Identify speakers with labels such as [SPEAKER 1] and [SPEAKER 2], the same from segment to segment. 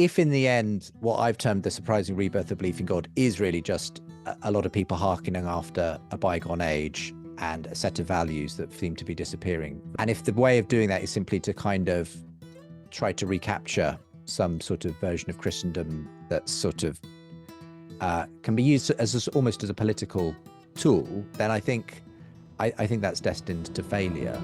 [SPEAKER 1] if in the end, what I've termed the surprising rebirth of belief in God is really just a lot of people hearkening after a bygone age and a set of values that seem to be disappearing. And if the way of doing that is simply to kind of try to recapture some sort of version of Christendom that's sort of can be used as almost as a political tool, then I think that's destined to failure.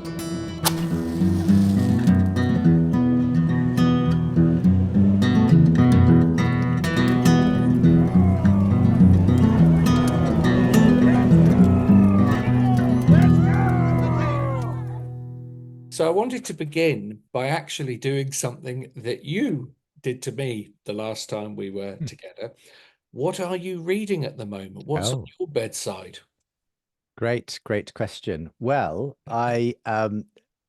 [SPEAKER 2] So I wanted to begin by actually doing something that you did to me the last time we were together. What are you reading at the moment? What's on your bedside?
[SPEAKER 1] Great question. Well, I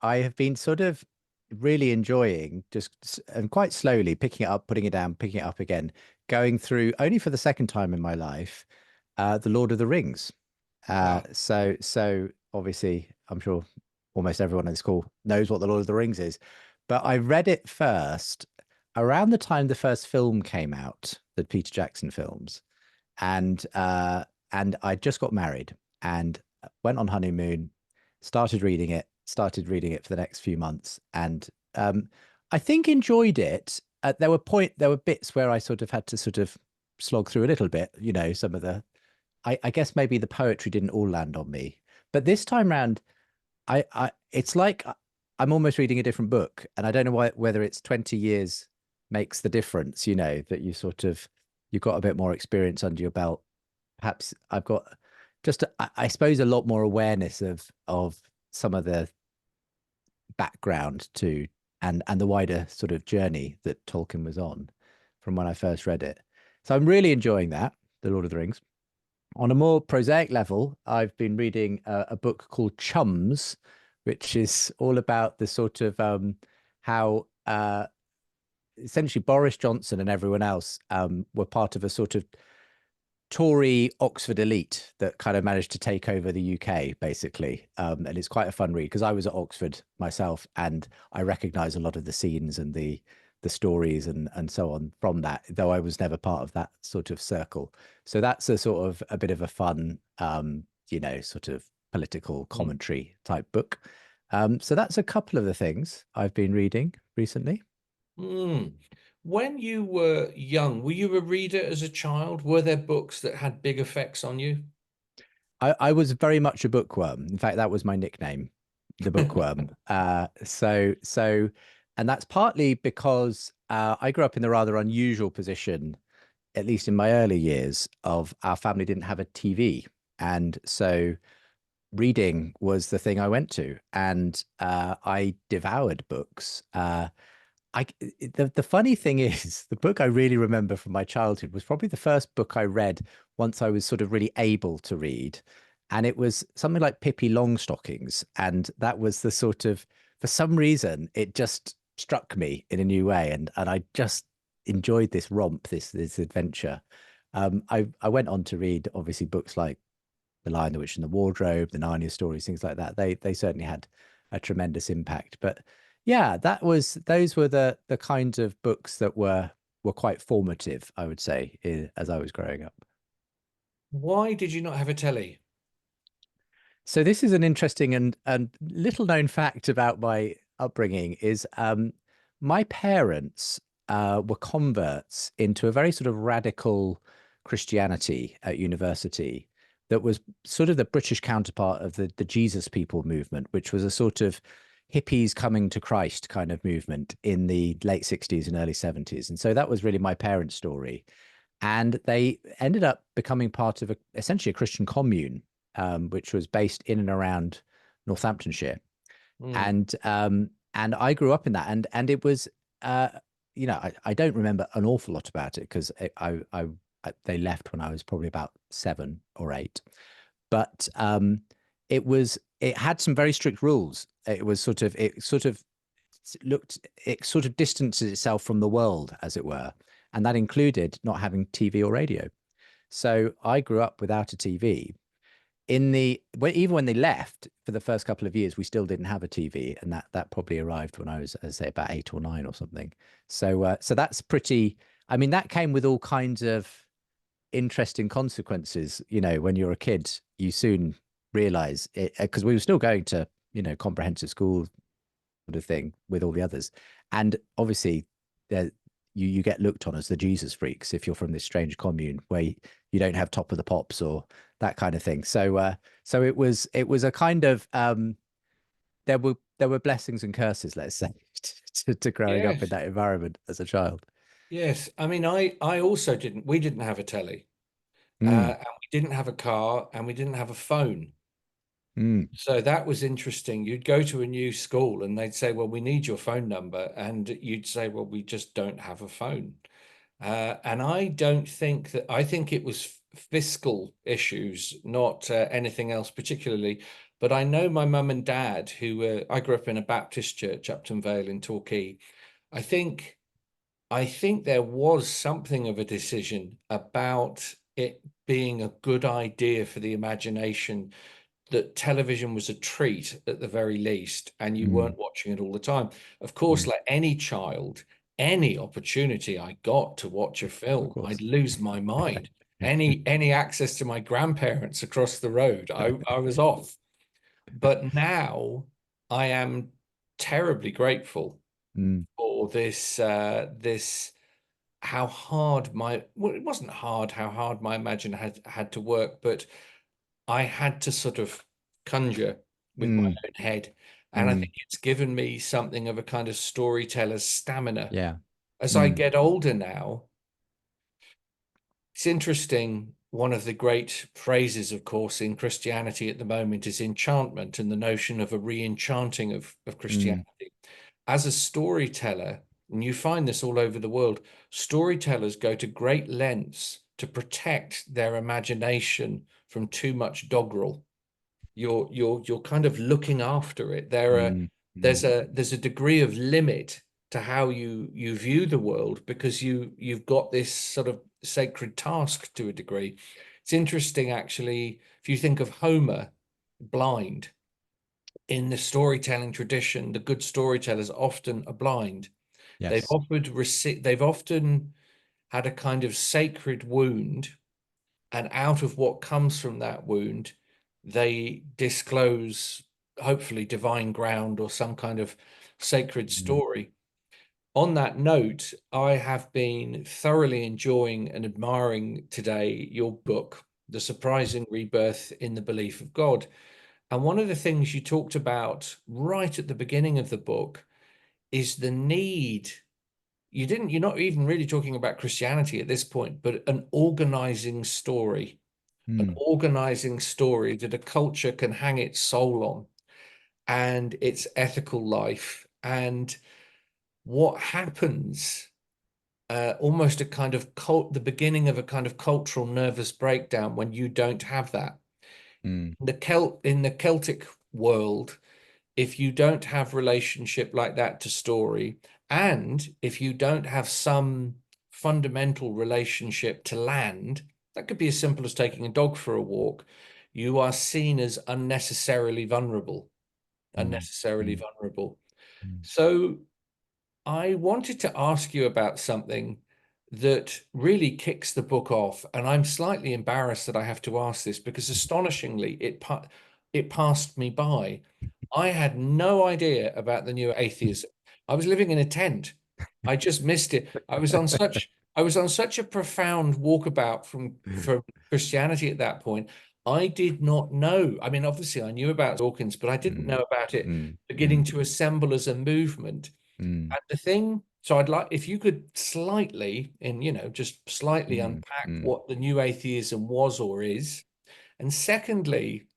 [SPEAKER 1] have been sort of really enjoying just and quite slowly picking it up, putting it down, picking it up again, going through only for the second time in my life, The Lord of the Rings.
[SPEAKER 2] Wow.
[SPEAKER 1] So obviously, I'm sure almost everyone in this call knows what The Lord of the Rings is, but I read it first around the time the first film came out, the Peter Jackson films, and I just got married and went on honeymoon, started reading it for the next few months, and I think enjoyed it. There were bits where I sort of had to sort of slog through a little bit, some of the, I guess maybe the poetry didn't all land on me, but this time round, it's like I'm almost reading a different book, and I don't know whether it's 20 years makes the difference, that you've got a bit more experience under your belt. Perhaps I've got just, I suppose, a lot more awareness of some of the background to and the wider sort of journey that Tolkien was on from when I first read it. So I'm really enjoying that, The Lord of the Rings. On a more prosaic level, I've been reading a book called Chums, which is all about the sort of how essentially Boris Johnson and everyone else were part of a sort of Tory Oxford elite that kind of managed to take over the UK, basically. And it's quite a fun read because I was at Oxford myself, and I recognize a lot of the scenes and the stories and so on from that, though I was never part of that sort of circle. So that's a sort of a bit of a fun, sort of political commentary type book. So that's a couple of the things I've been reading recently.
[SPEAKER 2] When you were young, were you a reader as a child? Were there books that had big effects on you?
[SPEAKER 1] I was very much a bookworm. In fact, that was my nickname, the bookworm. And that's partly because I grew up in the rather unusual position, at least in my early years, of our family didn't have a TV. And so reading was the thing I went to, and I devoured books. The funny thing is, the book I really remember from my childhood was probably the first book I read once I was sort of really able to read, and it was something like Pippi Longstockings, and that was the sort of, for some reason, it just struck me in a new way, and I just enjoyed this romp, this adventure. I went on to read obviously books like The Lion, the Witch, and the Wardrobe, the Narnia stories, things like that. They certainly had a tremendous impact. But yeah, those were the kinds of books that were quite formative, I would say, as I was growing up.
[SPEAKER 2] Why did you not have a telly?
[SPEAKER 1] So this is an interesting and little known fact about my upbringing is my parents were converts into a very sort of radical Christianity at university that was sort of the British counterpart of the Jesus People movement, which was a sort of hippies coming to Christ kind of movement in the late 60s and early 70s. And so that was really my parents' story. And they ended up becoming part of essentially a Christian commune, which was based in and around Northamptonshire. And I grew up in that. And it was, I don't remember an awful lot about it because they left when I was probably about 7 or 8. But it had some very strict rules. It sort of distanced itself from the world, as it were, and that included not having TV or radio. So I grew up without a TV, even when they left for the first couple of years, we still didn't have a TV, and that probably arrived when I was, as I say, about 8 or 9 or something. So that's pretty. I mean, that came with all kinds of interesting consequences. When you're a kid, you soon realize it, because we were still going to comprehensive school sort of thing with all the others, and obviously there you get looked on as the Jesus freaks if you're from this strange commune where you don't have Top of the Pops or that kind of thing. So it was a kind of there were blessings and curses, let's say, to growing up in
[SPEAKER 2] Yes.
[SPEAKER 1] that environment as a child.
[SPEAKER 2] Yes. I mean, I also we didn't have a telly,
[SPEAKER 1] Mm,
[SPEAKER 2] and we didn't have a car, and we didn't have a phone.
[SPEAKER 1] mm,
[SPEAKER 2] So that was interesting. You'd go to a new school and they'd say, well, we need your phone number. And you'd say, well, we just don't have a phone. And I don't think that, I think it was fiscal issues, not anything else particularly. But I know my mum and dad, who I grew up in a Baptist church, Upton Vale in Torquay. I think, I think there was something of a decision about it being a good idea for the imagination, that television was a treat at the very least, and you
[SPEAKER 1] mm,
[SPEAKER 2] weren't watching it all the time. Of course,
[SPEAKER 1] mm.
[SPEAKER 2] like any child, any opportunity I got to watch a
[SPEAKER 1] Of
[SPEAKER 2] film, I'd
[SPEAKER 1] course.
[SPEAKER 2] lose my mind. Any access to my grandparents across the road, I was off. But now I am terribly grateful
[SPEAKER 1] Mm,
[SPEAKER 2] for this how hard my, well, it wasn't hard how hard my imagine had to work, but I had to sort of conjure with my
[SPEAKER 1] mm,
[SPEAKER 2] own head. And I
[SPEAKER 1] mm.
[SPEAKER 2] think it's given me something of a kind of storyteller's stamina.
[SPEAKER 1] Yeah.
[SPEAKER 2] As I
[SPEAKER 1] Mm,
[SPEAKER 2] get older now, it's interesting. One of the great phrases, of course, in Christianity at the moment is enchantment, and the notion of a re-enchanting of
[SPEAKER 1] mm.
[SPEAKER 2] Christianity. As a storyteller, and you find this all over the world, storytellers go to great lengths to protect their imagination from too much doggerel. You're kind of looking after it.
[SPEAKER 1] Mm, mm.
[SPEAKER 2] There's a degree of limit to how you view the world, because you've got this sort of sacred task to a degree. It's interesting, actually, if you think of Homer blind, in the storytelling tradition, the good storytellers often are blind.
[SPEAKER 1] Yes.
[SPEAKER 2] They've often had a kind of sacred wound, and out of what comes from that wound, they disclose hopefully divine ground or some kind of sacred
[SPEAKER 1] Mm,
[SPEAKER 2] story. On that note, I have been thoroughly enjoying and admiring today your book, The Surprising Rebirth in the Belief of God. And one of the things you talked about right at the beginning of the book is the need. You're not even really talking about Christianity at this point, but an
[SPEAKER 1] mm,
[SPEAKER 2] organizing story that a culture can hang its soul on, and its ethical life, and what happens, almost a kind of the beginning of a kind of cultural nervous breakdown when you don't have that.
[SPEAKER 1] mm,
[SPEAKER 2] In the Celtic world, if you don't have relationship like that to story, and if you don't have some fundamental relationship to land, that could be as simple as taking a dog for a walk, you are seen as unnecessarily vulnerable,
[SPEAKER 1] mm,
[SPEAKER 2] unnecessarily
[SPEAKER 1] mm,
[SPEAKER 2] vulnerable.
[SPEAKER 1] mm.
[SPEAKER 2] So I wanted to ask you about something that really kicks the book off, and I'm slightly embarrassed that I have to ask this, because astonishingly it passed me by. I had no idea about the new atheism. I was living in a tent. I just missed it. I was on such a profound walkabout from Christianity at that point. I did not know. I mean, obviously I knew about Dawkins, but I didn't
[SPEAKER 1] Mm,
[SPEAKER 2] know about it
[SPEAKER 1] mm,
[SPEAKER 2] beginning
[SPEAKER 1] mm,
[SPEAKER 2] to assemble as a movement.
[SPEAKER 1] mm,
[SPEAKER 2] And the thing, so I'd like if you could slightly, and just slightly
[SPEAKER 1] mm,
[SPEAKER 2] unpack
[SPEAKER 1] mm.
[SPEAKER 2] what the new atheism was or is. And secondly,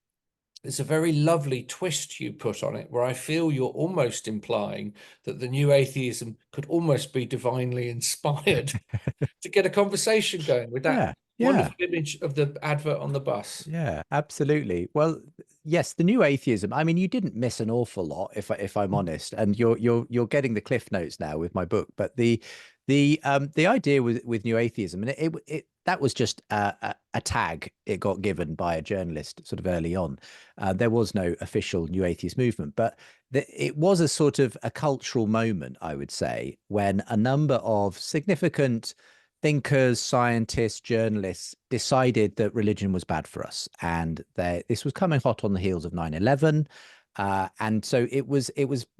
[SPEAKER 2] there's a very lovely twist you put on it, where I feel you're almost implying that the new atheism could almost be divinely inspired to get a conversation going with that
[SPEAKER 1] Yeah, yeah,
[SPEAKER 2] wonderful image of the advert on the bus.
[SPEAKER 1] yeah, absolutely. Well, yes, the new atheism. I mean, you didn't miss an awful lot, if I'm honest. And you're getting the cliff notes now with my book. But the idea with new atheism, and it that was just a tag it got given by a journalist sort of early on. There was no official New Atheist movement, but it was a sort of a cultural moment, I would say, when a number of significant thinkers, scientists, journalists decided that religion was bad for us, and this was coming hot on the heels of 9/11. And so it was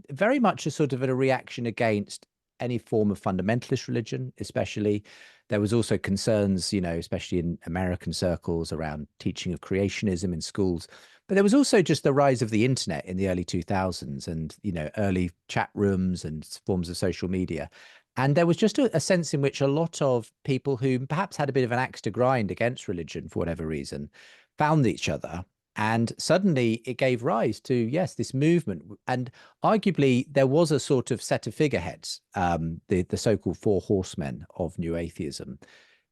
[SPEAKER 1] very much a sort of a reaction against any form of fundamentalist religion, especially. There was also concerns, especially in American circles, around teaching of creationism in schools. But there was also just the rise of the internet in the early 2000s, and early chat rooms and forms of social media. And there was just a sense in which a lot of people who perhaps had a bit of an axe to grind against religion for whatever reason found each other. And suddenly it gave rise to, yes, this movement. And arguably, there was a sort of set of figureheads, the so-called four horsemen of New Atheism.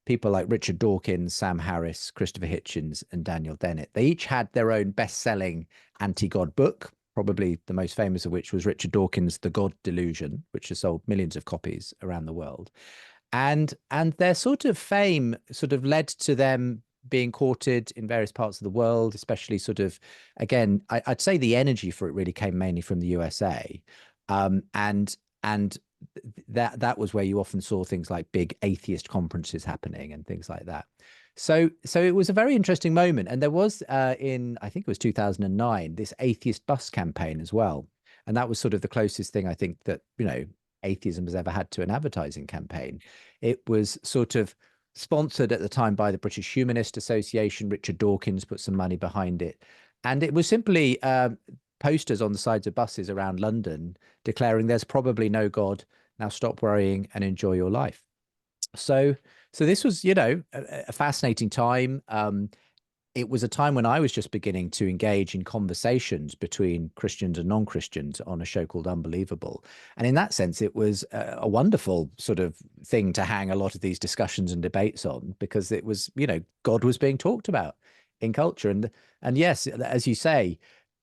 [SPEAKER 1] People like Richard Dawkins, Sam Harris, Christopher Hitchens, and Daniel Dennett. They each had their own best-selling anti-God book, probably the most famous of which was Richard Dawkins' The God Delusion, which has sold millions of copies around the world. And their sort of fame sort of led to them being courted in various parts of the world, especially sort of, again, I'd say the energy for it really came mainly from the USA. And that was where you often saw things like big atheist conferences happening and things like that. So it was a very interesting moment. And there was in, I think it was 2009, this atheist bus campaign as well. And that was sort of the closest thing I think that, atheism has ever had to an advertising campaign. It was sort of sponsored at the time by the British Humanist Association. Richard Dawkins put some money behind it. And it was simply posters on the sides of buses around London declaring there's probably no God. Now stop worrying and enjoy your life. So this was, a fascinating time. It was a time when I was just beginning to engage in conversations between Christians and non-Christians on a show called Unbelievable. And in that sense, it was a wonderful sort of thing to hang a lot of these discussions and debates on, because it was, God was being talked about in culture. And yes, as you say,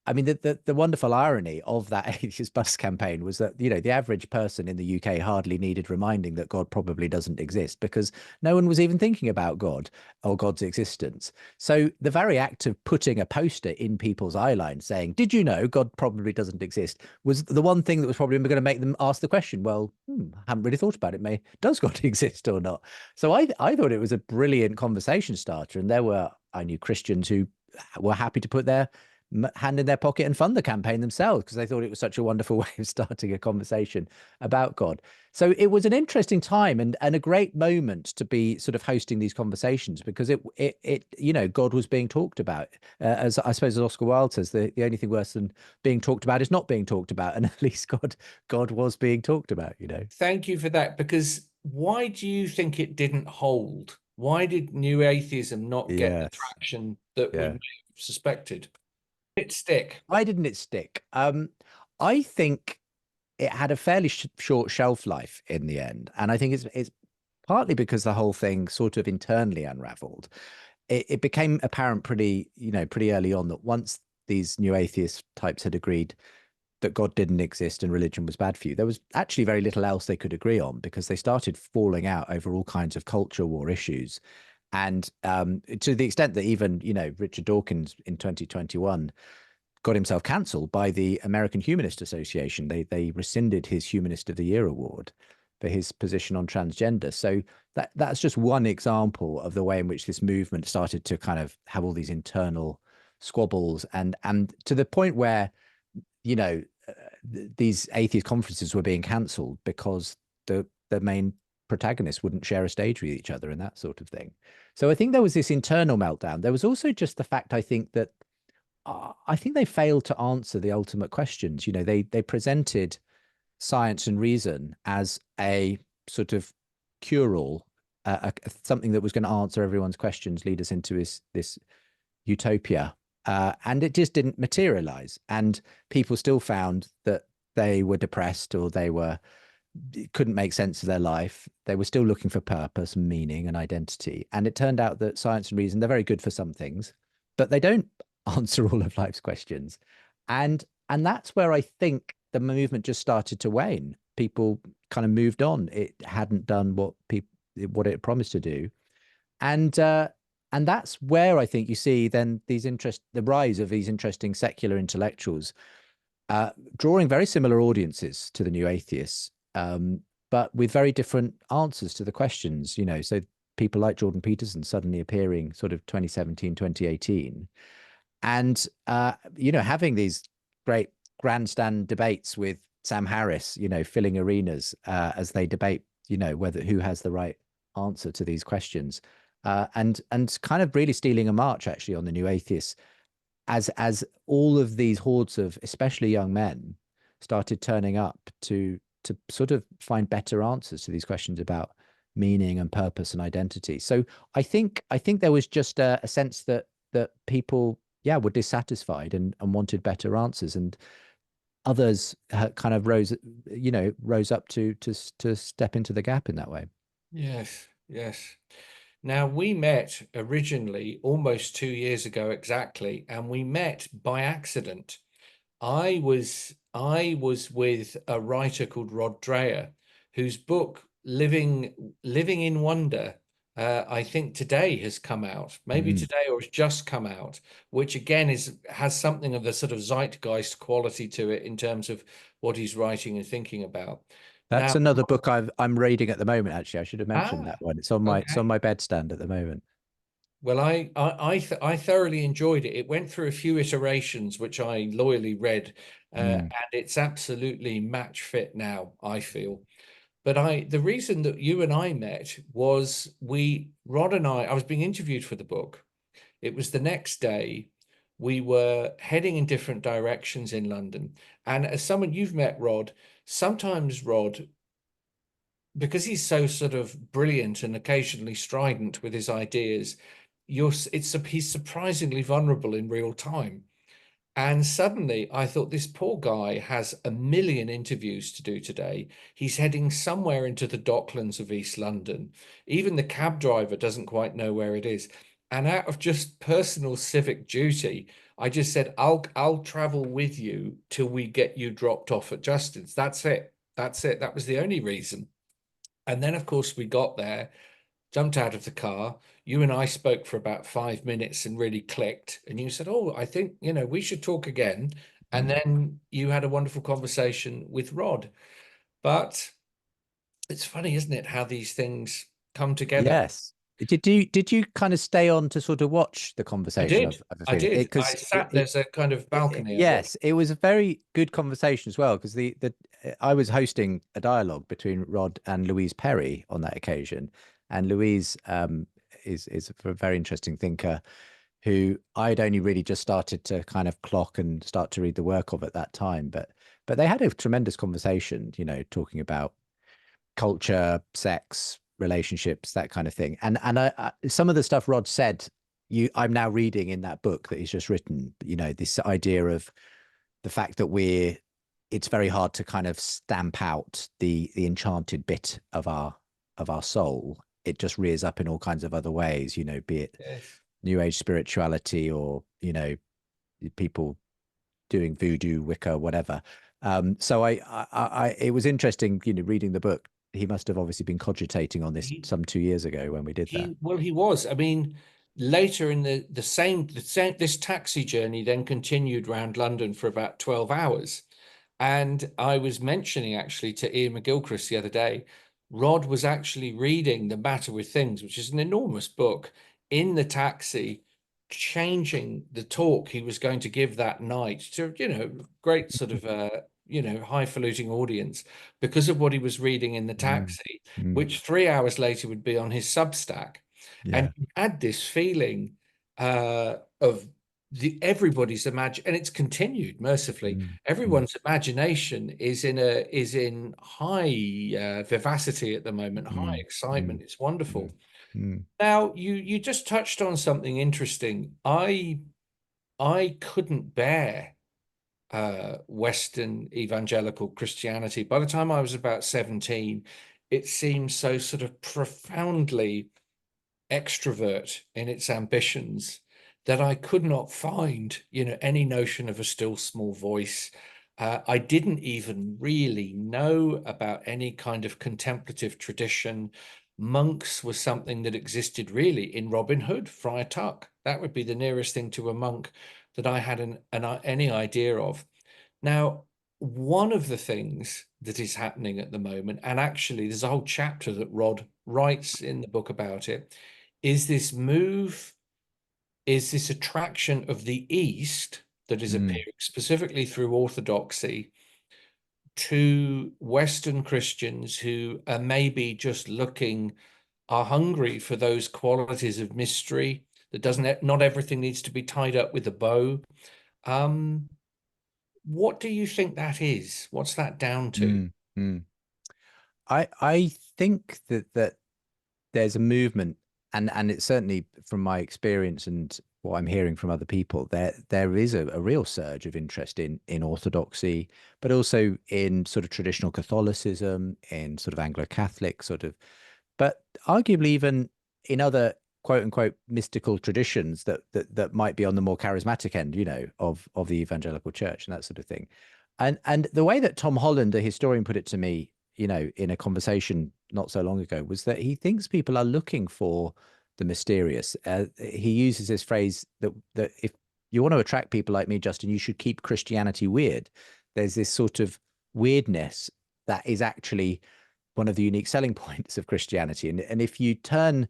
[SPEAKER 1] I mean, the wonderful irony of that atheist bus campaign was that, the average person in the UK hardly needed reminding that God probably doesn't exist, because no one was even thinking about God or God's existence. So the very act of putting a poster in people's eye line saying, did you know God probably doesn't exist, was the one thing that was probably going to make them ask the question, well, I haven't really thought about it. Does God exist or not? So I thought it was a brilliant conversation starter. And I knew Christians who were happy to put their hand in their pocket and fund the campaign themselves, because they thought it was such a wonderful way of starting a conversation about God. So it was an interesting time and a great moment to be sort of hosting these conversations, because it God was being talked about. As I suppose, as Oscar Wilde says, the only thing worse than being talked about is not being talked about, and at least God was being talked about.
[SPEAKER 2] Thank you for that, because why do you think it didn't hold? Why did New Atheism not get the
[SPEAKER 1] Yes.
[SPEAKER 2] traction that we
[SPEAKER 1] Yeah.
[SPEAKER 2] may have suspected? It stick.
[SPEAKER 1] Why didn't it stick? I think it had a fairly short shelf life in the end, and I think it's partly because the whole thing sort of internally unraveled. It became apparent pretty early on that once these new atheist types had agreed that God didn't exist and religion was bad for you, there was actually very little else they could agree on, because they started falling out over all kinds of culture war issues. And to the extent that even, Richard Dawkins in 2021 got himself cancelled by the American Humanist Association. They rescinded his Humanist of the Year award for his position on transgender. So that's just one example of the way in which this movement started to kind of have all these internal squabbles, and to the point where, these atheist conferences were being cancelled because the main protagonists wouldn't share a stage with each other and that sort of thing. So I think there was this internal meltdown. There was also just the fact, I think, that I think they failed to answer the ultimate questions. They presented science and reason as a sort of cure-all, something that was going to answer everyone's questions, lead us into this utopia. And it just didn't materialize. And people still found that they were depressed, or couldn't make sense of their life. They were still looking for purpose and meaning and identity. And it turned out that science and reason, they're very good for some things, but they don't answer all of life's questions. And that's where I think the movement just started to wane. People kind of moved on. It hadn't done what it promised to do. And that's where I think you see then the rise of these interesting secular intellectuals, drawing very similar audiences to the new atheists, but with very different answers to the questions, So people like Jordan Peterson suddenly appearing sort of 2017, 2018, and having these great grandstand debates with Sam Harris, filling arenas as they debate, whether who has the right answer to these questions, and kind of really stealing a march actually on the new atheists, as all of these hordes of especially young men started turning up to sort of find better answers to these questions about meaning and purpose and identity. So I think there was just a sense that people, yeah, were dissatisfied and wanted better answers, and others kind of rose up to step into the gap in that way.
[SPEAKER 2] Yes, yes. Now, we met originally almost 2 years ago exactly, and we met by accident. I was with a writer called Rod Dreher, whose book Living in Wonder, I think today has come out, maybe
[SPEAKER 1] Mm.
[SPEAKER 2] today or it's just come out, which again has something of the sort of zeitgeist quality to it in terms of what he's writing and thinking about.
[SPEAKER 1] That's
[SPEAKER 2] Now,
[SPEAKER 1] another book I'm reading at the moment. Actually, I should have mentioned
[SPEAKER 2] ah,
[SPEAKER 1] that one. It's on my bedstand at the moment.
[SPEAKER 2] well, I thoroughly enjoyed it. It went through a few iterations, which I loyally read,
[SPEAKER 1] Mm.
[SPEAKER 2] and it's absolutely match fit now, I feel. But the reason that you and I met was Rod and I was being interviewed for the book. It was the next day. We were heading in different directions in London. And as someone you've met, Rod, sometimes Rod, because he's so sort of brilliant and occasionally strident with his ideas, he's surprisingly vulnerable in real time. And suddenly I thought this poor guy has a million interviews to do today. He's heading somewhere into the Docklands of East London. Even the cab driver doesn't quite know where it is. And out of just personal civic duty, I just said, I'll travel with you till we get you dropped off at Justin's. That's it. That's it. That was the only reason. And then, of course, we got there, jumped out of the car. You and I spoke for about 5 minutes and really clicked. And you said, "Oh, I think, we should talk again." And
[SPEAKER 1] Mm.
[SPEAKER 2] then you had a wonderful conversation with Rod. But it's funny, isn't it, how these things come together?
[SPEAKER 1] Yes. Did you kind of stay on to sort of watch the
[SPEAKER 2] I
[SPEAKER 1] conversation
[SPEAKER 2] did.
[SPEAKER 1] of the
[SPEAKER 2] I
[SPEAKER 1] feeling?
[SPEAKER 2] did. I
[SPEAKER 1] Because
[SPEAKER 2] sat, there's a kind of balcony and watched.
[SPEAKER 1] yes, it was a very good conversation as well, because the I was hosting a dialogue between Rod and Louise Perry on that occasion, and Louise is a very interesting thinker who I'd only really just started to kind of clock and start to read the work of at that time, but they had a tremendous conversation, talking about culture, sex, relationships, that kind of thing. And some of the stuff Rod said, I'm now reading in that book that he's just written. This idea of the fact that it's very hard to kind of stamp out the enchanted bit of our soul. It just rears up in all kinds of other ways. Be it
[SPEAKER 2] Yes.
[SPEAKER 1] New Age spirituality, or people doing voodoo, Wicca, whatever. So it was interesting, reading the book. He must have obviously been cogitating on this
[SPEAKER 2] He,
[SPEAKER 1] some 2 years ago when we did that.
[SPEAKER 2] he was. I mean, later in the same this taxi journey then continued round London for about 12 hours. And I was mentioning actually to Ian McGilchrist the other day, Rod was actually reading The Matter with Things, which is an enormous book, in the taxi, changing the talk he was going to give that night to, great sort of, highfalutin audience because of what he was reading in the
[SPEAKER 1] Mm,
[SPEAKER 2] taxi,
[SPEAKER 1] mm,
[SPEAKER 2] which 3 hours later would be on his Substack. And
[SPEAKER 1] yeah.
[SPEAKER 2] he had this feeling of everybody's imagine, and it's continued mercifully.
[SPEAKER 1] Mm, mm,
[SPEAKER 2] Everyone's imagination is in high vivacity at the moment, high
[SPEAKER 1] mm,
[SPEAKER 2] excitement.
[SPEAKER 1] mm,
[SPEAKER 2] It's wonderful.
[SPEAKER 1] mm, mm,
[SPEAKER 2] Now, you just touched on something interesting. I couldn't bear Western evangelical Christianity. By the time I was about 17, it seemed so sort of profoundly extrovert in its ambitions that I could not find, any notion of a still small voice. I didn't even really know about any kind of contemplative tradition. monks was something that existed really in Robin Hood, Friar Tuck. That would be the nearest thing to a monk that I had any idea of. Now, one of the things that is happening at the moment, and actually there's a whole chapter that Rod writes in the book about it, is this attraction of the East that is appearing specifically through Orthodoxy to Western Christians who are maybe just are hungry for those qualities of mystery that not everything needs to be tied up with a bow. What do you think that is? What's that down to?
[SPEAKER 1] I think that there's a movement, and it's certainly from my experience and what I'm hearing from other people, there is a real surge of interest in orthodoxy, but also in sort of traditional Catholicism, in sort of Anglo-Catholic sort of, but arguably even in other quote unquote mystical traditions that might be on the more charismatic end, you know, of the evangelical church and that sort of thing. And the way that Tom Holland, a historian, put it to me, you know, in a conversation not so long ago, was that he thinks people are looking for the mysterious. He uses this phrase that if you want to attract people like me, Justin, you should keep Christianity weird. There's this sort of weirdness that is actually one of the unique selling points of Christianity. And if you turn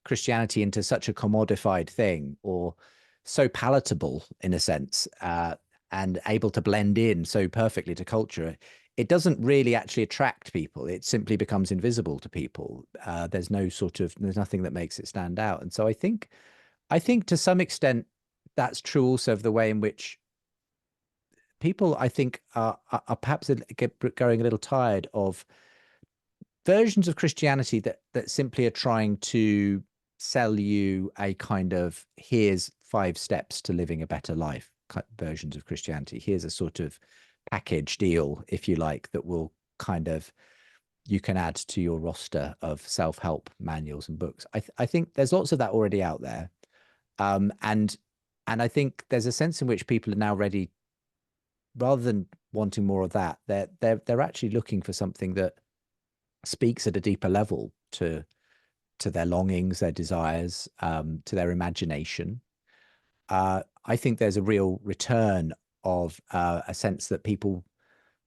[SPEAKER 1] Christianity into such a commodified thing, or so palatable in a sense, and able to blend in so perfectly to culture, it doesn't really actually attract people. It simply becomes invisible to people. There's nothing that makes it stand out. And so I think to some extent that's true also of the way in which people, I think, are perhaps growing a little tired of versions of Christianity that simply are trying to sell you a kind of, here's 5 steps to living a better life versions of Christianity. Here's a sort of package deal, if you like, that will kind of, you can add to your roster of self-help manuals and books. I think there's lots of that already out there. And I think there's a sense in which people are now ready, rather than wanting more of that, they're actually looking for something that speaks at a deeper level to their longings, their desires, to their imagination. I think there's a real return of a sense that people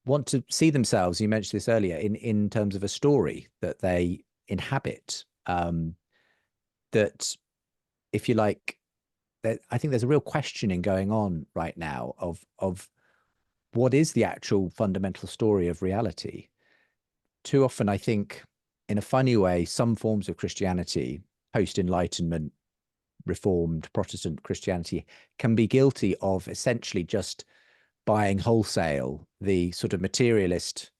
[SPEAKER 1] want to see themselves, you mentioned this earlier, in terms of a story that they inhabit. That, if you like, that I think there's a real questioning going on right now of what is the actual fundamental story of reality. Too often, I think, in a funny way, some forms of Christianity, post-Enlightenment, Reformed Protestant Christianity, can be guilty of essentially just buying wholesale the sort of materialist,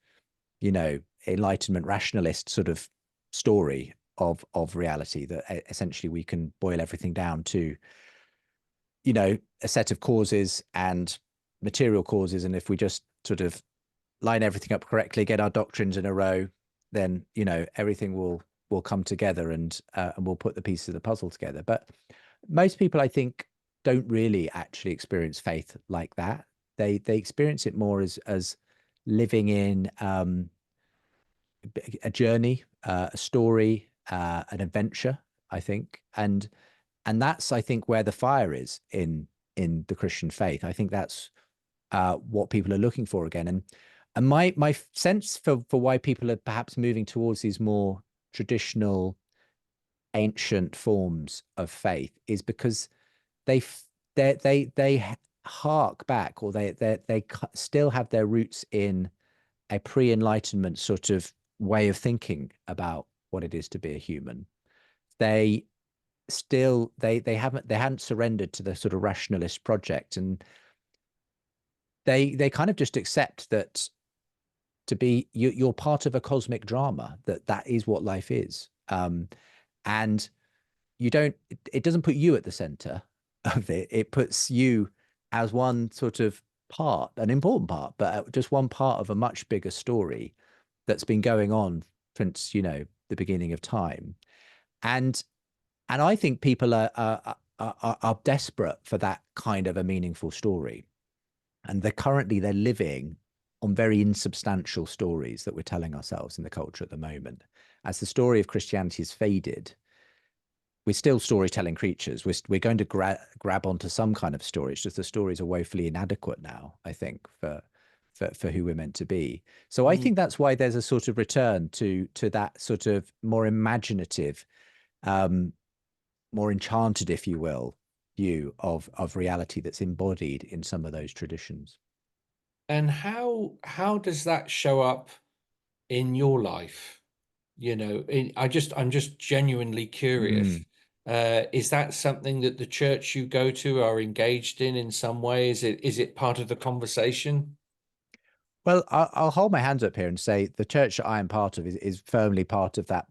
[SPEAKER 1] you know, Enlightenment rationalist sort of story of reality, that essentially we can boil everything down to, you know, a set of causes and material causes, and if we just sort of line everything up correctly, get our doctrines in a row, then, you know, everything will come together, and we'll put the pieces of the puzzle together. But most people, I think, don't really actually experience faith like that. They experience it more as living in a journey, a story, an adventure, I think. And that's, I think, where the fire is in the Christian faith. I think that's what people are looking for again. And my sense for why people are perhaps moving towards these more traditional, ancient forms of faith is because they hark back, or they still have their roots in a pre-Enlightenment sort of way of thinking about what it is to be a human. They still they hadn't surrendered to the sort of rationalist project, and they kind of just accept that to be you're part of a cosmic drama, that is what life is. And you don't, it doesn't put you at the center of it. It puts you as one sort of part, an important part, but just one part of a much bigger story that's been going on since, you know, the beginning of time. And I think people are desperate for that kind of a meaningful story. And they're living on very insubstantial stories that we're telling ourselves in the culture at the moment. as the story of Christianity has faded, we're still storytelling creatures. We're going to grab onto some kind of story. It's just the stories are woefully inadequate now, I think, for who we're meant to be. So I
[SPEAKER 2] Mm.
[SPEAKER 1] think that's why there's a sort of return to that sort of more imaginative, more enchanted, if you will, view of reality that's embodied in some of those traditions.
[SPEAKER 2] And how does that show up in your life? You know, I'm just genuinely curious.
[SPEAKER 1] Mm.
[SPEAKER 2] Is that something that the church you go to are engaged in some way? Is it part of the conversation?
[SPEAKER 1] Well, I'll hold my hands up here and say the church that I am part of is firmly part of that,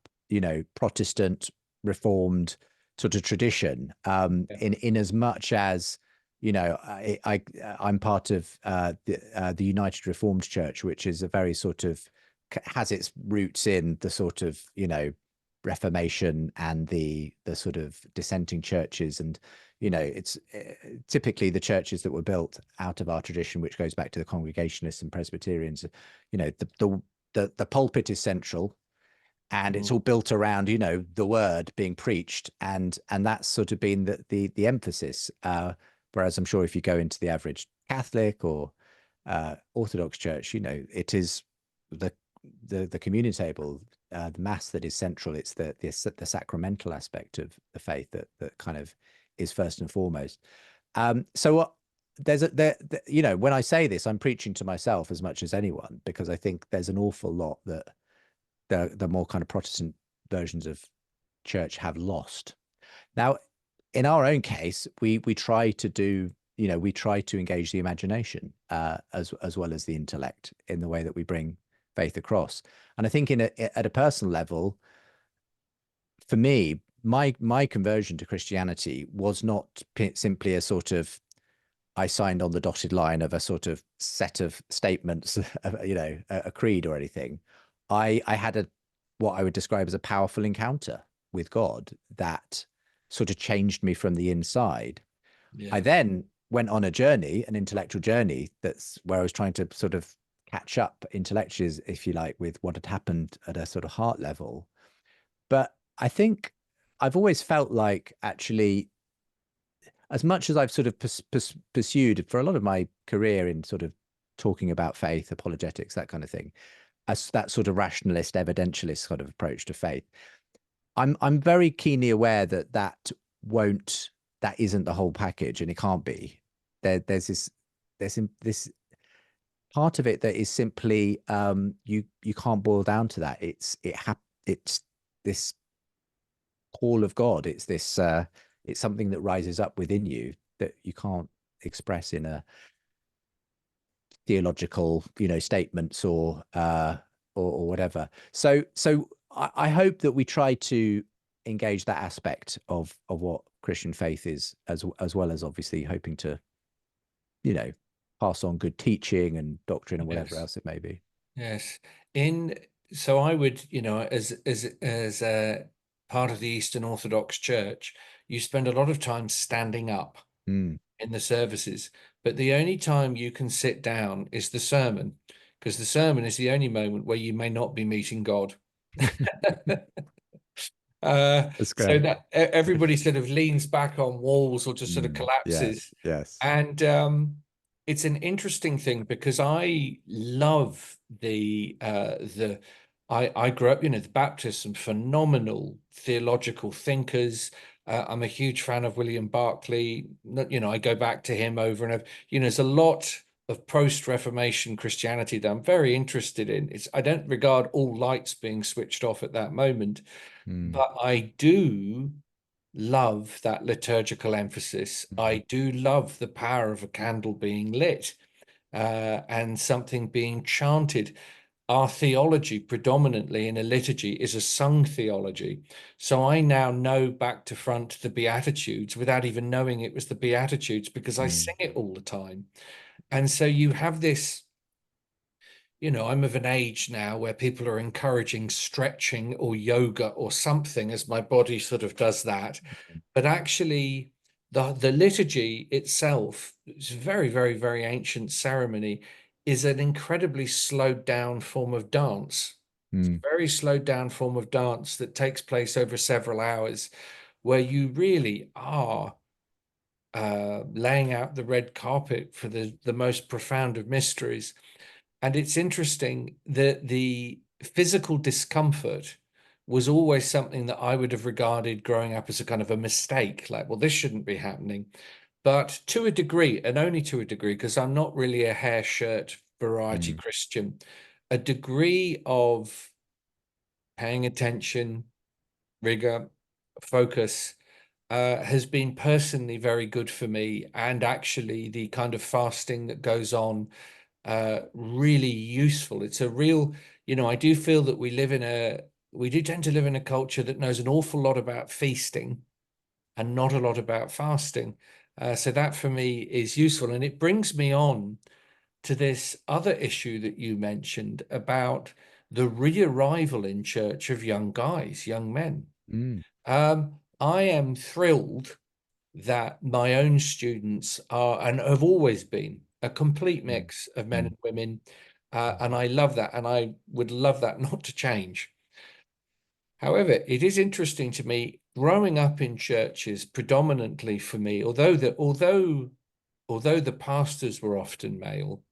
[SPEAKER 1] Protestant Reformed sort of tradition.
[SPEAKER 2] Yeah.
[SPEAKER 1] In as much as, I'm part of the United Reformed Church, which is a very sort of has its roots in the sort of, Reformation and the sort of dissenting churches. And it's typically the churches that were built out of our tradition, which goes back to the Congregationalists and Presbyterians. The pulpit is central, and it's
[SPEAKER 2] Mm.
[SPEAKER 1] all built around the word being preached, and that's sort of been the emphasis. Whereas I'm sure if you go into the average Catholic or Orthodox church, it is the the communion table, the mass that is central. It's the sacramental aspect of the faith that kind of is first and foremost. So there's when I say this, I'm preaching to myself as much as anyone, because I think there's an awful lot that the more kind of Protestant versions of church have lost. Now, in our own case, we try to do, we try to engage the imagination as well as the intellect in the way that we bring faith across. And I think at a personal level, for me, my conversion to Christianity was not simply a sort of, I signed on the dotted line of a sort of set of statements, a creed or anything. I had what I would describe as a powerful encounter with God that sort of changed me from the inside. I
[SPEAKER 2] Yeah.
[SPEAKER 1] then went on a journey, an intellectual journey, that's where I was trying to sort of catch up intellectually, if you like, with what had happened at a sort of heart level. But I think I've always felt like, actually, as much as I've sort of pursued for a lot of my career in sort of talking about faith, apologetics, that kind of thing, as that sort of rationalist, evidentialist kind of approach to faith, I'm very keenly aware that isn't the whole package, and it can't be. There's this part of it that is simply, you can't boil down to that. It's this call of God. It's something that rises up within you that you can't express in a theological, statements or whatever. So I hope that we try to engage that aspect of what Christian faith is, as well as obviously hoping to, you know, pass on good teaching and doctrine and whatever
[SPEAKER 2] Yes.
[SPEAKER 1] else it may be.
[SPEAKER 2] Yes. In so I would, as a part of the Eastern Orthodox Church, you spend a lot of time standing up
[SPEAKER 1] Mm.
[SPEAKER 2] in the services, but the only time you can sit down is the sermon, because the sermon is the only moment where you may not be meeting God.
[SPEAKER 1] That's
[SPEAKER 2] So
[SPEAKER 1] great.
[SPEAKER 2] that everybody sort of leans back on walls or just sort of
[SPEAKER 1] Mm. Yes,
[SPEAKER 2] collapses.
[SPEAKER 1] yes.
[SPEAKER 2] And it's an interesting thing because I love the I grew up, the Baptists, some phenomenal theological thinkers. I'm a huge fan of William Barclay. I go back to him over and over. There's a lot of post-Reformation Christianity that I'm very interested in. I don't regard all lights being switched off at that moment,
[SPEAKER 1] Mm.
[SPEAKER 2] but I do love that liturgical emphasis.
[SPEAKER 1] Mhm.
[SPEAKER 2] I do love the power of a candle being lit and something being chanted. Our theology, predominantly in a liturgy, is a sung theology. So I now know back to front the Beatitudes without even knowing it was the Beatitudes, because I
[SPEAKER 1] Mm.
[SPEAKER 2] sing it all the time. And so you have this. I'm of an age now where people are encouraging stretching or yoga or something as my body sort of does that. But actually, the liturgy itself, it's a very, very, very ancient ceremony, is an incredibly slowed down form of dance.
[SPEAKER 1] Mm,
[SPEAKER 2] Very slowed down form of dance that takes place over several hours, where you really are laying out the red carpet for the most profound of mysteries. And it's interesting that the physical discomfort was always something that I would have regarded growing up as a kind of a mistake, like, well, this shouldn't be happening. But to a degree, and only to a degree, because I'm not really a hair shirt variety
[SPEAKER 1] mm,
[SPEAKER 2] Christian, a degree of paying attention, rigor, focus has been personally very good for me. And actually, the kind of fasting that goes on, really useful. It's a real, I do feel that we do tend to live in a culture that knows an awful lot about feasting and not a lot about fasting. So that for me is useful. And it brings me on to this other issue that you mentioned about the re-arrival in church of young guys, young men.
[SPEAKER 1] mm,
[SPEAKER 2] I am thrilled that my own students are and have always been a complete
[SPEAKER 1] mm,
[SPEAKER 2] mix of men
[SPEAKER 1] mm,
[SPEAKER 2] and women.
[SPEAKER 1] mm,
[SPEAKER 2] And I love that. And I would love that not to change. However, it is interesting to me growing up in churches predominantly for me, although the pastors were often male,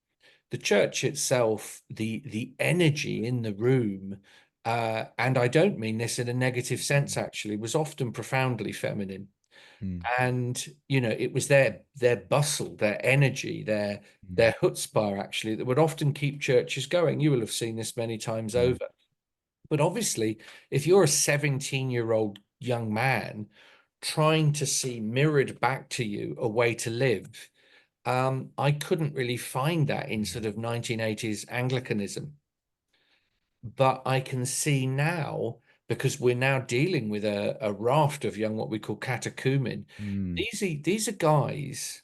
[SPEAKER 2] the church itself, the energy in the room, and I don't mean this in a negative sense, actually, was often profoundly feminine.
[SPEAKER 1] mm,
[SPEAKER 2] And it was their bustle, their energy,
[SPEAKER 1] mm,
[SPEAKER 2] their chutzpah, actually, that would often keep churches going. You will have seen this many times
[SPEAKER 1] mm,
[SPEAKER 2] over. But obviously, if you're a 17-year-old young man trying to see mirrored back to you a way to live, I couldn't really find that in
[SPEAKER 1] mm,
[SPEAKER 2] sort of 1980s Anglicanism. But I can see now, because we're now dealing with a raft of young, what we call catechumen.
[SPEAKER 1] mm,
[SPEAKER 2] These are guys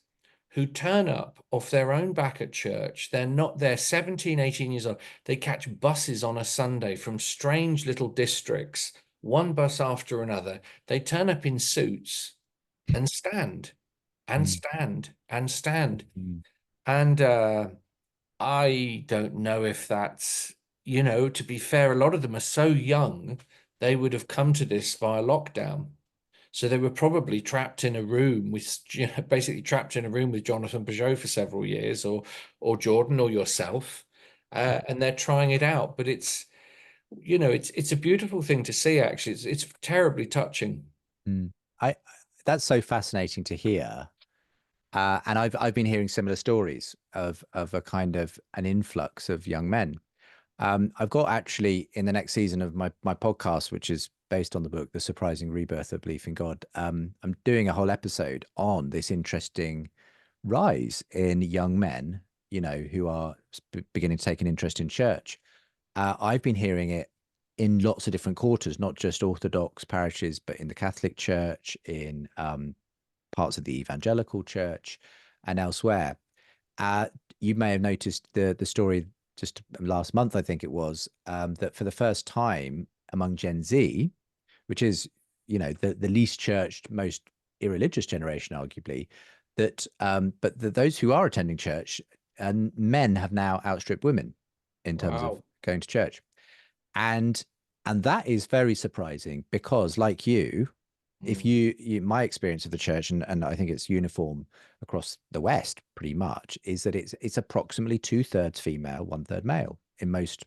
[SPEAKER 2] who turn up off their own back at church. They're 17, 18 years old. They catch buses on a Sunday from strange little districts, one bus after another. They turn up in suits and stand and
[SPEAKER 1] mm,
[SPEAKER 2] stand and stand.
[SPEAKER 1] mm,
[SPEAKER 2] And I don't know if that's, to be fair, a lot of them are so young, they would have come to this via lockdown. So they were probably trapped in a room with, basically trapped in a room with Jonathan Peugeot for several years, or Jordan or yourself, and they're trying it out. But it's a beautiful thing to see. Actually, it's terribly touching.
[SPEAKER 1] mm. I That's so fascinating to hear. And I've been hearing similar stories of a kind of an influx of young men. I've got actually in the next season of my podcast, which is based on the book The Surprising Rebirth of Belief in God. I'm doing a whole episode on this interesting rise in young men, who are beginning to take an interest in church. I've been hearing it in lots of different quarters, not just Orthodox parishes, but in the Catholic Church, in parts of the evangelical church, and elsewhere. Uh, you may have noticed the story just last month, I think it was, that for the first time among Gen Z, which is the least churched, most irreligious generation, arguably, but those who are attending church and men have now outstripped women in terms of
[SPEAKER 2] Wow.
[SPEAKER 1] going to church, and that is very surprising because, like you, if
[SPEAKER 2] Mm.
[SPEAKER 1] my experience of the church, and I think it's uniform across the West pretty much, is that it's approximately 2/3 female, 1/3 male in most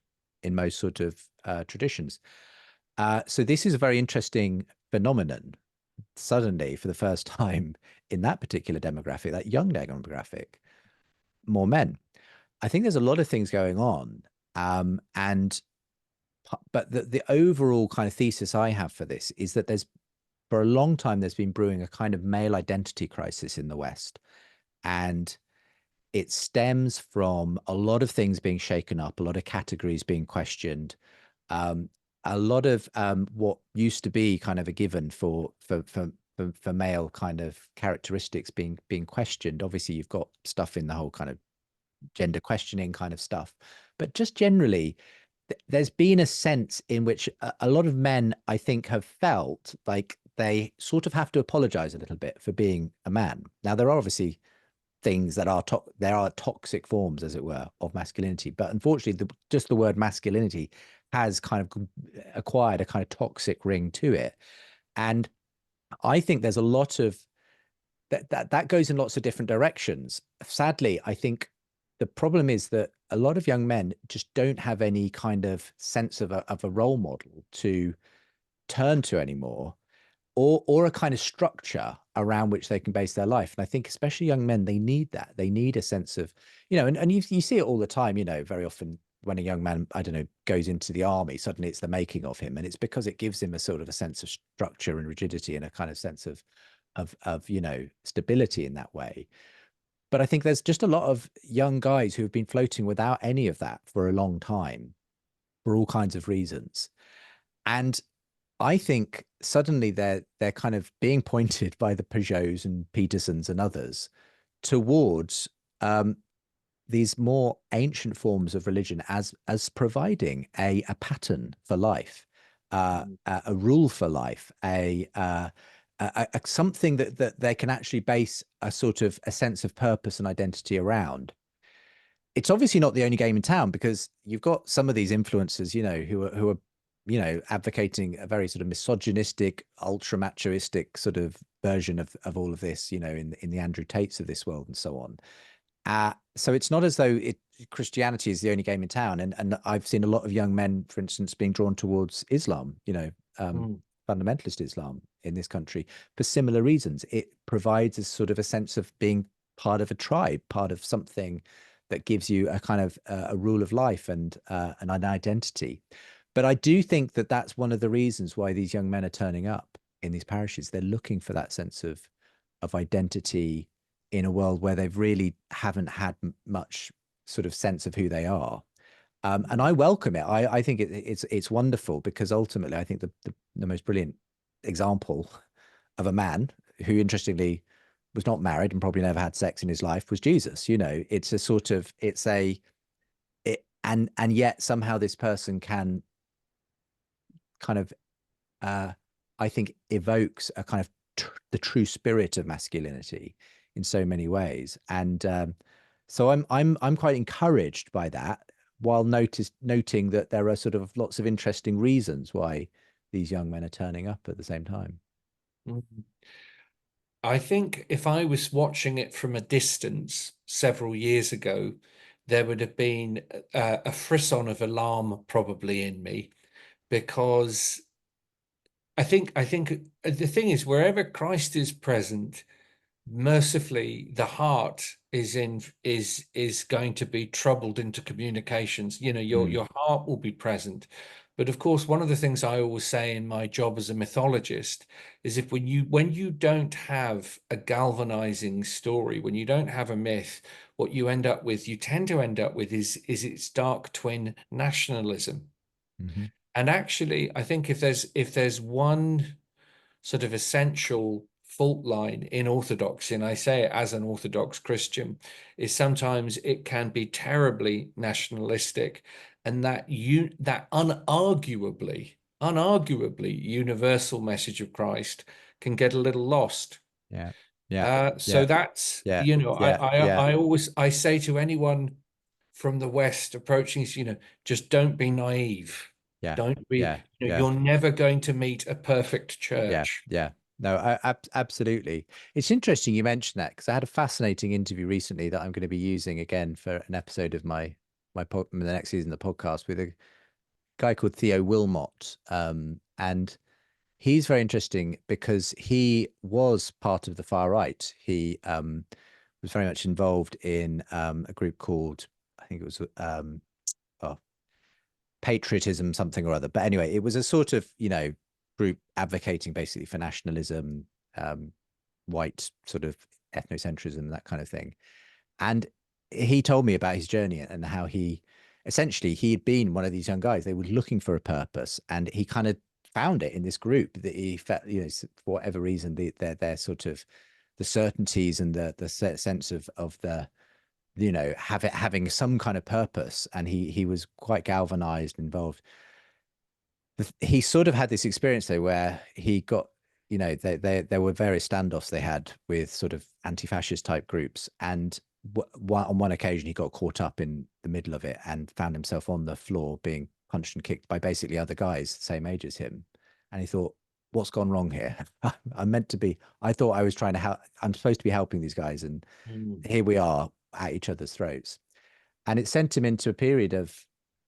[SPEAKER 1] sort of traditions. So this is a very interesting phenomenon. Suddenly, for the first time in that particular demographic, that young demographic, more men. I think there's a lot of things going on, and but the overall kind of thesis I have for this is that for a long time there's been brewing a kind of male identity crisis in the West, and it stems from a lot of things being shaken up, a lot of categories being questioned, um, a lot of what used to be kind of a given for male kind of characteristics being questioned. Obviously, you've got stuff in the whole kind of gender questioning kind of stuff, but just generally, there's been a sense in which a lot of men, I think, have felt like they sort of have to apologize a little bit for being a man. Now, there are obviously things that are there are toxic forms, as it were, of masculinity, but unfortunately, just the word masculinity has kind of acquired a kind of toxic ring to it. And I think there's a lot of that goes in lots of different directions. Sadly, I think the problem is that a lot of young men just don't have any kind of sense of a role model to turn to anymore, or a kind of structure around which they can base their life. And I think especially young men, they need that. They need a sense of, and you see it all the time, very often when a young man, I don't know, goes into the army, suddenly it's the making of him. And it's because it gives him a sort of a sense of structure and rigidity and a kind of sense of stability in that way. But I think there's just a lot of young guys who have been floating without any of that for a long time for all kinds of reasons. And I think suddenly they're kind of being pointed by the Peugeots and Petersons and others towards these more ancient forms of religion as providing a pattern for life, a rule for life, a something that they can actually base a sort of a sense of purpose and identity around. It's obviously not the only game in town, because you've got some of these influencers, who are advocating a very sort of misogynistic, ultra machoistic sort of version of all of this, in the Andrew Tates of this world and so on. So it's not as though Christianity is the only game in town. And I've seen a lot of young men, for instance, being drawn towards Islam, fundamentalist Islam in this country for similar reasons. It provides a sort of a sense of being part of a tribe, part of something that gives you a kind of a rule of life and an identity. But I do think that that's one of the reasons why these young men are turning up in these parishes. They're looking for that sense of identity in a world where they've really haven't had much sort of sense of who they are. And I welcome it. I think it's wonderful, because ultimately I think the most brilliant example of a man who, interestingly, was not married and probably never had sex in his life was Jesus. It's a sort of, and yet somehow this person can kind of, I think, evokes a kind of the true spirit of masculinity in so many ways. And so I'm quite encouraged by that, while noting that there are sort of lots of interesting reasons why these young men are turning up at the same time.
[SPEAKER 2] I think if I was watching it from a distance several years ago, there would have been a frisson of alarm probably in me, because I think the thing is, wherever Christ is present, mercifully the heart is going to be troubled into communications. Your heart will be present. But of course, one of the things I always say in my job as a mythologist is, if when you don't have a galvanizing story, when you don't have a myth, what you tend to end up with is its dark twin, nationalism. And actually, I think if there's one sort of essential fault line in Orthodoxy, and I say it as an Orthodox Christian, is sometimes it can be terribly nationalistic, and that unarguably universal message of Christ can get a little lost. So that's, I always say to anyone from the West approaching this, just don't be naive. Don't be, you're never going to meet a perfect church.
[SPEAKER 1] No, absolutely. It's interesting you mentioned that, because I had a fascinating interview recently that I'm going to be using again for an episode of the next season of the podcast, with a guy called Theo Wilmot. And he's very interesting because he was part of the far right. He was very much involved in a group called, I think it was patriotism something or other. But anyway, it was a sort of, group advocating basically for nationalism, white sort of ethnocentrism, that kind of thing. And he told me about his journey and how he had been one of these young guys. They were looking for a purpose, and he kind of found it in this group that he felt, for whatever reason, their sort of the certainties and the sense of the, having some kind of purpose. And he was quite galvanized, involved. He sort of had this experience though, where he got, there were various standoffs they had with sort of anti-fascist type groups, and on one occasion he got caught up in the middle of it and found himself on the floor being punched and kicked by basically other guys the same age as him. And he thought, what's gone wrong here? I'm meant to be, I thought I was trying to help, I'm supposed to be helping these guys. And here we are at each other's throats. And it sent him into a period of,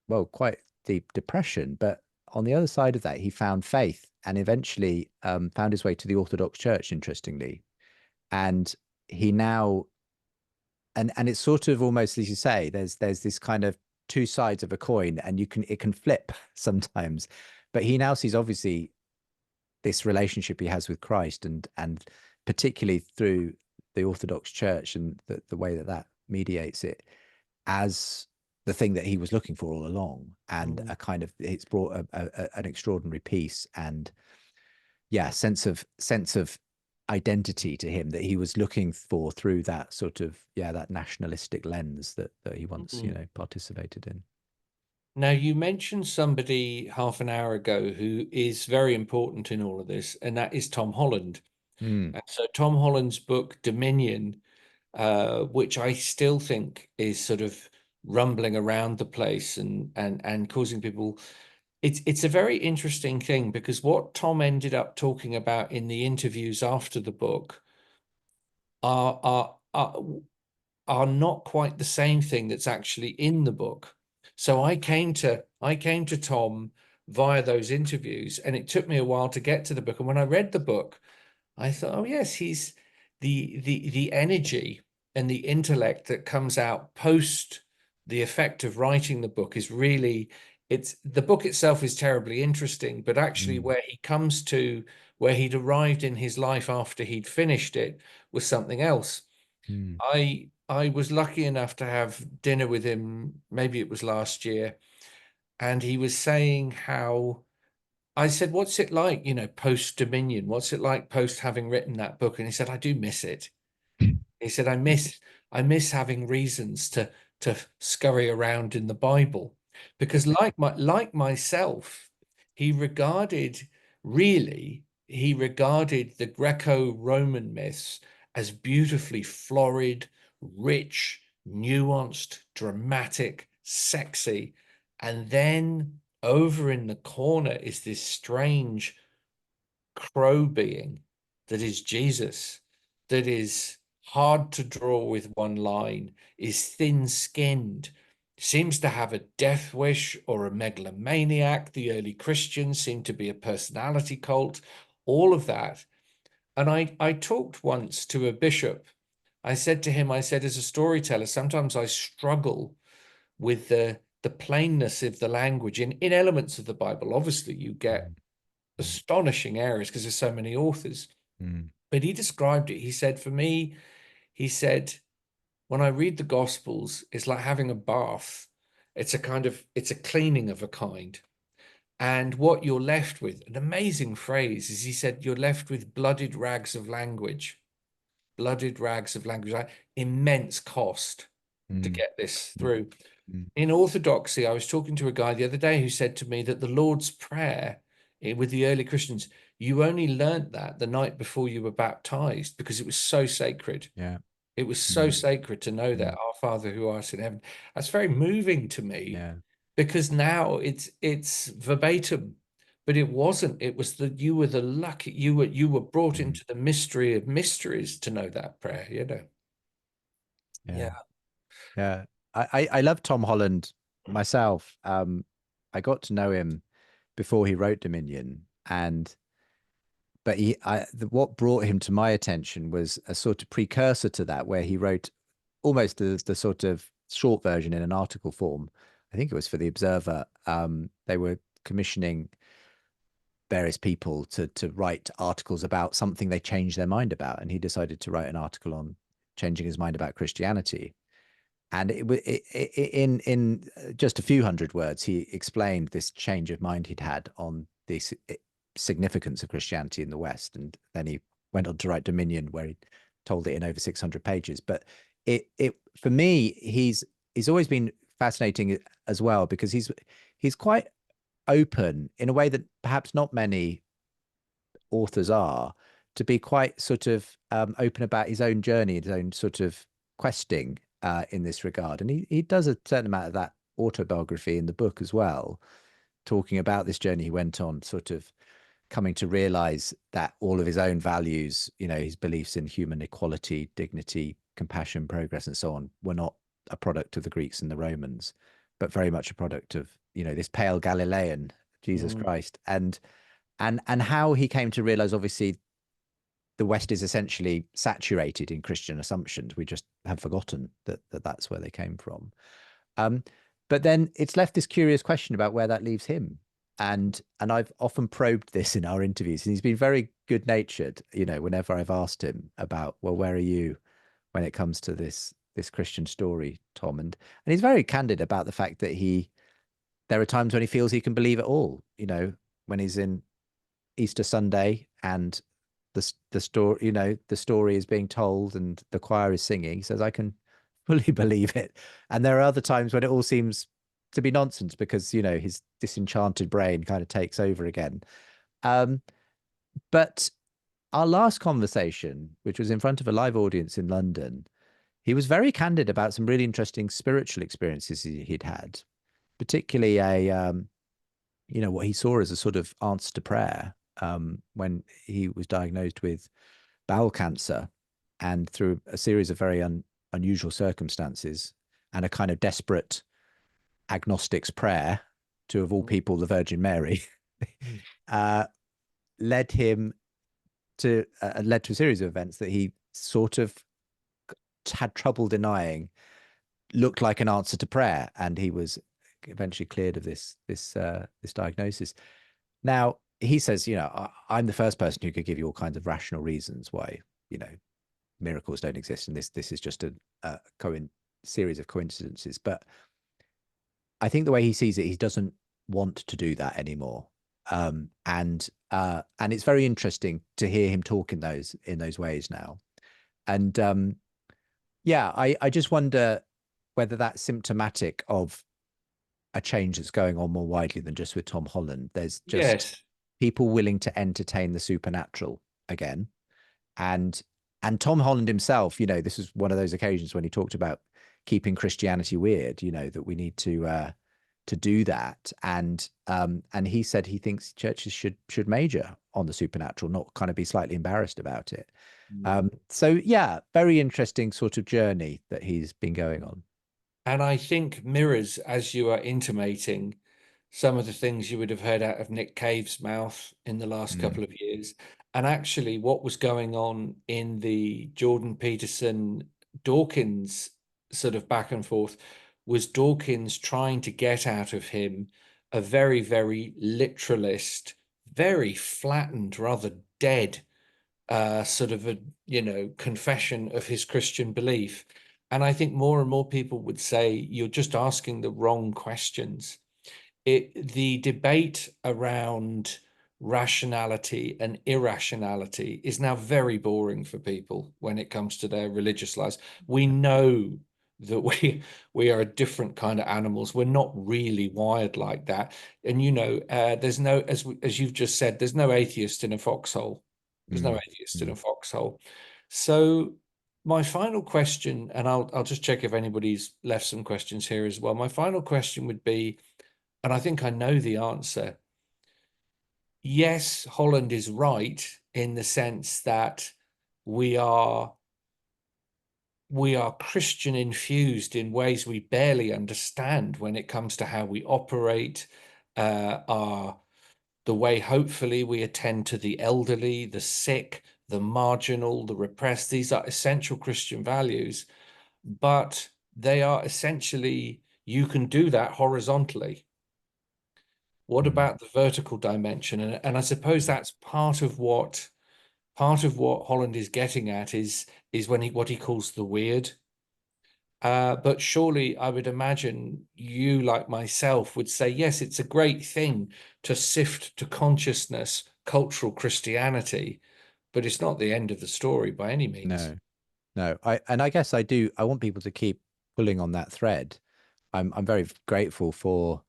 [SPEAKER 1] well, quite deep depression. But on the other side of that, he found faith and eventually found his way to the Orthodox Church, interestingly. And he now, and it's sort of almost, as you say, there's this kind of two sides of a coin, and it can flip sometimes. But he now sees obviously this relationship he has with Christ, and particularly through the Orthodox Church and the way that mediates it, as the thing that he was looking for all along, and a kind of, it's brought an extraordinary peace and sense of identity to him that he was looking for through that sort of that nationalistic lens that he once participated in.
[SPEAKER 2] Now, you mentioned somebody half an hour ago who is very important in all of this, and that is Tom Holland. So Tom Holland's book Dominion, which I still think is sort of rumbling around the place and causing people. It's a very interesting thing, because what Tom ended up talking about in the interviews after the book are not quite the same thing that's actually in the book. So I came to Tom via those interviews, and it took me a while to get to the book. And when I read the book, I thought, oh yes, he's the energy and the intellect that comes out post the effect of writing the book is really, the book itself is terribly interesting, but actually where he comes to, where he'd arrived in his life after he'd finished it, was something else. I was lucky enough to have dinner with him, maybe it was last year, and he was saying how, I said, what's it like, post Dominion? What's it like post having written that book? And he said, I do miss it. He said, I miss having reasons to scurry around in the Bible, because like myself, he regarded the Greco-Roman myths as beautifully florid, rich, nuanced, dramatic, sexy. And then over in the corner is this strange crow being that is Jesus, that is hard to draw with one line, is thin-skinned, seems to have a death wish or a megalomaniac. The early Christians seem to be a personality cult, all of that. And I talked once to a bishop. I said to him, I said, as a storyteller, sometimes I struggle with the plainness of the language in elements of the Bible. Obviously, you get astonishing errors because there's so many authors. But he described it. He said, for me, he said, when I read the Gospels, it's like having a bath. It's a cleaning of a kind. And what you're left with, an amazing phrase, is he said, you're left with bloodied rags of language. Bloodied rags of language, like immense cost to get this through. In Orthodoxy, I was talking to a guy the other day who said to me that the Lord's Prayer with the early Christians, you only learnt that the night before you were baptized because it was so sacred.
[SPEAKER 1] Yeah.
[SPEAKER 2] It was so sacred to know that, Our Father who art in heaven. That's very moving to me, because now it's verbatim, but it wasn't. It was that you were you were brought into the mystery of mysteries to know that prayer,
[SPEAKER 1] Yeah. I love Tom Holland myself. I got to know him before he wrote Dominion, but what brought him to my attention was a sort of precursor to that, where he wrote almost the sort of short version in an article form. I think it was for the Observer. They were commissioning various people to write articles about something they changed their mind about, and he decided to write an article on changing his mind about Christianity. And in just a few hundred words, he explained this change of mind he'd had on the significance of Christianity in the West. And then he went on to write Dominion, where he told it in over 600 pages. But it for me, he's always been fascinating as well, because he's quite open in a way that perhaps not many authors are, to be quite sort of open about his own journey, his own sort of questing in this regard. And he does a certain amount of that autobiography in the book as well. talking about this journey he went on, sort of coming to realize that all of his own values, his beliefs in human equality, dignity, compassion, progress, and so on, were not a product of the Greeks and the Romans, but very much a product of, this pale Galilean, Jesus
[SPEAKER 2] Mm.
[SPEAKER 1] Christ. And how he came to realize, obviously, the West is essentially saturated in Christian assumptions. We just have forgotten that's where they came from. But then it's left this curious question about where that leaves him. And I've often probed this in our interviews, and he's been very good natured, whenever I've asked him about, well, where are you when it comes to this Christian story, Tom? And he's very candid about the fact that there are times when he feels he can believe it all, when he's in Easter Sunday and the story, the story is being told and the choir is singing. He says, I can fully believe it. And there are other times when it all seems to be nonsense because, his disenchanted brain kind of takes over again. But our last conversation, which was in front of a live audience in London, he was very candid about some really interesting spiritual experiences he'd had, particularly what he saw as a sort of answer to prayer when he was diagnosed with bowel cancer, and through a series of very unusual circumstances and a kind of desperate agnostic's prayer to, of all people, the Virgin Mary, led to a series of events that he sort of had trouble denying looked like an answer to prayer, and he was eventually cleared of this diagnosis. Now, he says, I'm the first person who could give you all kinds of rational reasons why, miracles don't exist, and this is just a series of coincidences. But I think the way he sees it, he doesn't want to do that anymore. And it's very interesting to hear him talk in those ways now. And I just wonder whether that's symptomatic of a change that's going on more widely than just with Tom Holland. There's just
[SPEAKER 2] Yes.
[SPEAKER 1] people willing to entertain the supernatural again. And Tom Holland himself, this is one of those occasions when he talked about keeping Christianity weird, that we need to do that. And he said he thinks churches should major on the supernatural, not kind of be slightly embarrassed about it. So yeah, very interesting sort of journey that he's been going on.
[SPEAKER 2] And I think mirrors, as you are intimating, some of the things you would have heard out of Nick Cave's mouth in the last couple of years. And actually, what was going on in the Jordan Peterson Dawkins sort of back and forth was Dawkins trying to get out of him a very, very literalist, very flattened, rather dead sort of a confession of his Christian belief. And I think more and more people would say you're just asking the wrong questions. The debate around rationality and irrationality is now very boring for people when it comes to their religious lives. We know that we are a different kind of animals. We're not really wired like that. And there's no, as you've just said, there's no atheist in a foxhole. There's no atheist in a foxhole. So my final question, and I'll just check if anybody's left some questions here as well. My final question would be, and I think I know the answer. Yes, Holland is right in the sense that we are Christian infused in ways we barely understand when it comes to how we operate, the way hopefully we attend to the elderly, the sick, the marginal, the repressed. These are essential Christian values, but they are essentially, you can do that horizontally. What about the vertical dimension? And I suppose that's part of what Holland is getting at is what he calls the weird. But surely I would imagine you, like myself, would say, yes, it's a great thing to sift to consciousness cultural Christianity, but it's not the end of the story by any means.
[SPEAKER 1] No. I guess I want people to keep pulling on that thread. I'm very grateful for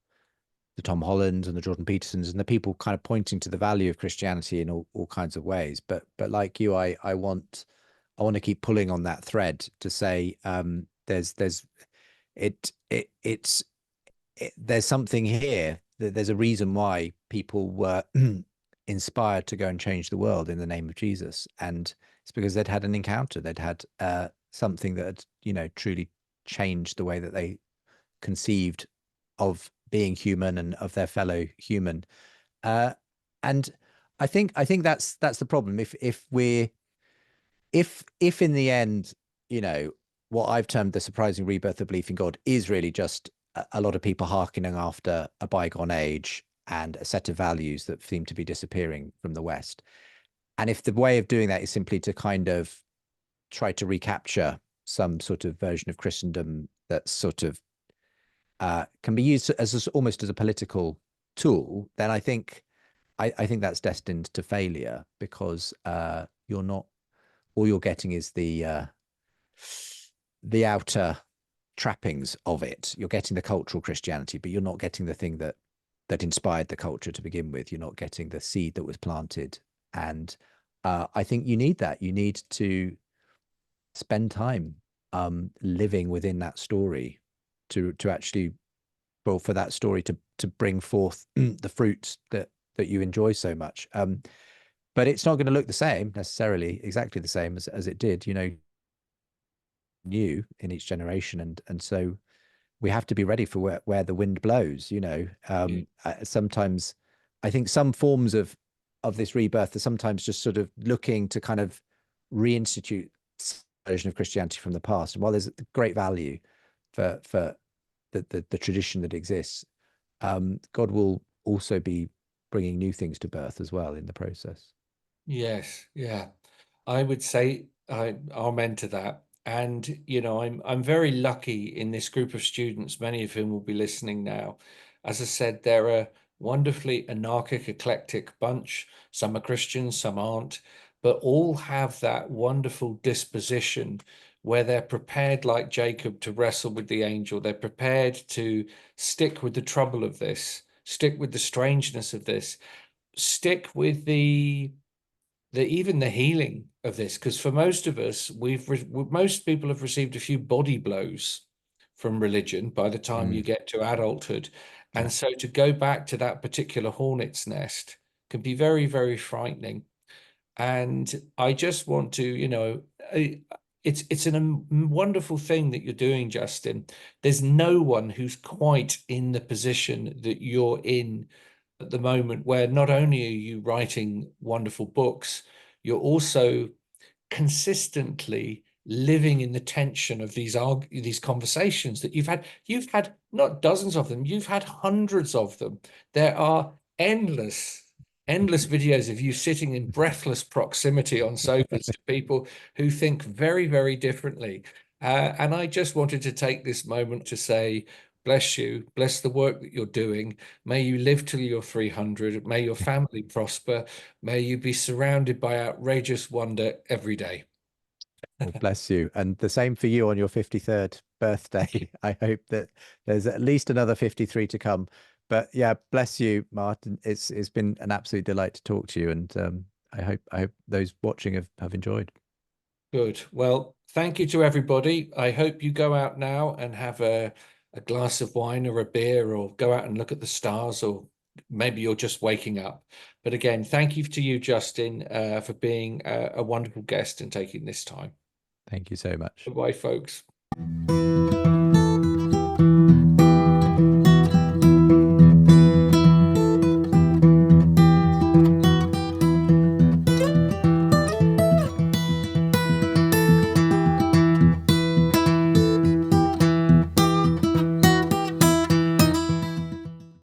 [SPEAKER 1] the Tom Hollands and the Jordan Petersons and the people kind of pointing to the value of Christianity in all kinds of ways. But like you, I want to keep pulling on that thread to say there's something here there's a reason why people were inspired to go and change the world in the name of Jesus, and it's because they'd had an encounter, they'd had something that had, you know, truly changed the way that they conceived of being human and of their fellow human. And I think that's the problem. If in the end, you know, what I've termed the surprising rebirth of belief in God is really just a lot of people hearkening after a bygone age and a set of values that seem to be disappearing from the West. And if the way of doing that is simply to kind of try to recapture some sort of version of Christendom that sort of can be used as almost as a political tool, then I think that's destined to failure, because you're not, all you're getting is the outer trappings of it. You're getting the cultural Christianity, but you're not getting the thing that inspired the culture to begin with. You're not getting the seed that was planted. And I think you need that. You need to spend time living within that story to actually, well, for that story to bring forth the fruits that you enjoy so much. But it's not going to look the same necessarily, exactly the same as it did, you know, new in each generation. And so we have to be ready for where the wind blows, you know. Sometimes I think some forms of this rebirth are sometimes just sort of looking to kind of reinstitute version of Christianity from the past. And while there's great value for the tradition that exists, God will also be bringing new things to birth as well in the process.
[SPEAKER 2] Yes, yeah. I would say amen to that. And you know, I'm very lucky in this group of students, many of whom will be listening now. As I said, they're a wonderfully anarchic, eclectic bunch. Some are Christians, some aren't, but all have that wonderful disposition where they're prepared, like Jacob, to wrestle with the angel. They're prepared to stick with the trouble of this, stick with the strangeness of this, stick with even the healing of this, because for most of us, most people have received a few body blows from religion by the time you get to adulthood. And so to go back to that particular hornet's nest can be very, very frightening. And I just want to, you know, it's a wonderful thing that you're doing, Justin. There's no one who's quite in the position that you're in at the moment, where not only are you writing wonderful books, you're also consistently living in the tension of these conversations that you've had not dozens of them, you've had hundreds of them. There are endless videos of you sitting in breathless proximity on sofas to people who think very, very differently. And I just wanted to take this moment to say, bless you, bless the work that you're doing. May you live till you're 300. May your family prosper. May you be surrounded by outrageous wonder every day.
[SPEAKER 1] Well, bless you. And the same for you on your 53rd birthday. I hope that there's at least another 53 to come. But yeah, bless you, Martin. It's been an absolute delight to talk to you. And I hope those watching have enjoyed.
[SPEAKER 2] Good. Well, thank you to everybody. I hope you go out now and have a glass of wine or a beer, or go out and look at the stars, or maybe you're just waking up. But again, thank you to you, Justin, for being a wonderful guest and taking this time.
[SPEAKER 1] Thank you so much.
[SPEAKER 2] Bye-bye, folks.